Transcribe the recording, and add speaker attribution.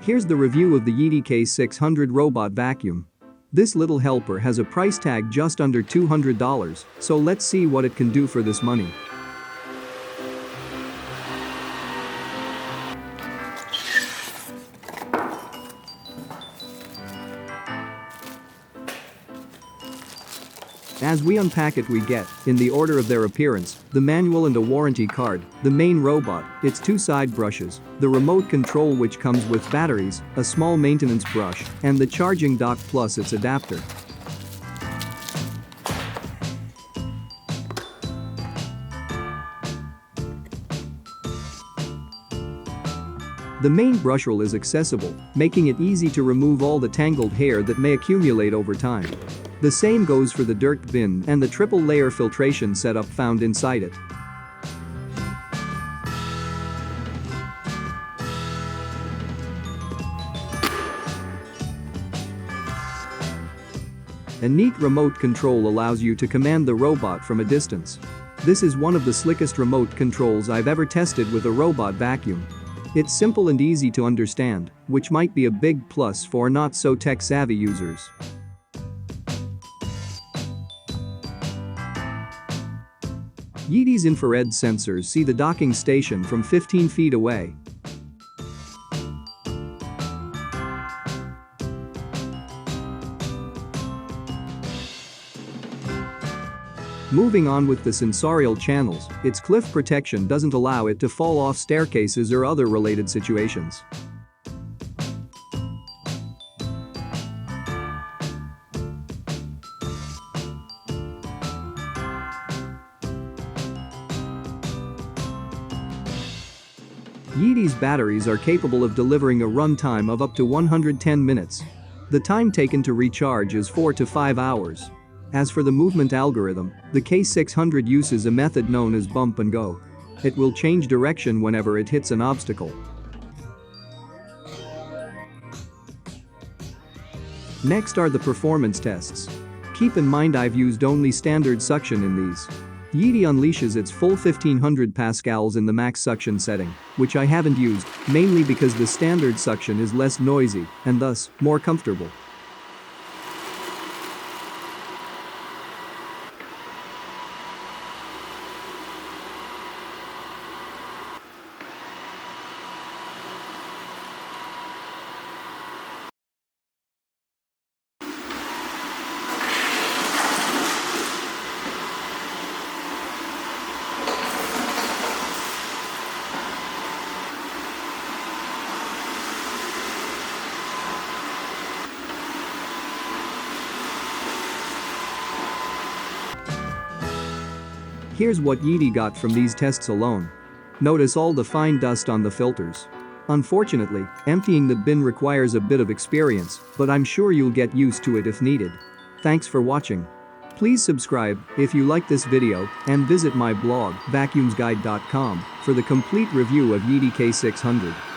Speaker 1: Here's the review of the Yeedi K600 robot vacuum. This little helper has a price tag just under $200, so let's see what it can do for this money. As we unpack it, we get, in the order of their appearance, the manual and a warranty card, the main robot, its two side brushes, the remote control which comes with batteries, a small maintenance brush, and the charging dock plus its adapter. The main brush roll is accessible, making it easy to remove all the tangled hair that may accumulate over time. The same goes for the dirt bin and the triple-layer filtration setup found inside it. A neat remote control allows you to command the robot from a distance. This is one of the slickest remote controls I've ever tested with a robot vacuum. It's simple and easy to understand, which might be a big plus for not-so-tech-savvy users. Yeedi's infrared sensors see the docking station from 15 feet away. Moving on with the sensorial channels, its cliff protection doesn't allow it to fall off staircases or other related situations. Yeedi's batteries are capable of delivering a runtime of up to 110 minutes. The time taken to recharge is 4 to 5 hours. As for the movement algorithm, the K600 uses a method known as bump and go. It will change direction whenever it hits an obstacle. Next are the performance tests. Keep in mind I've used only standard suction in these. Yeedi unleashes its full 1500 pascals in the max suction setting, which I haven't used, mainly because the standard suction is less noisy and thus more comfortable. Here's what Yeedi got from these tests alone. Notice all the fine dust on the filters. Unfortunately, emptying the bin requires a bit of experience, but I'm sure you'll get used to it if needed. Thanks for watching. Please subscribe if you like this video and visit my blog vacuumsguide.com for the complete review of Yeedi K600.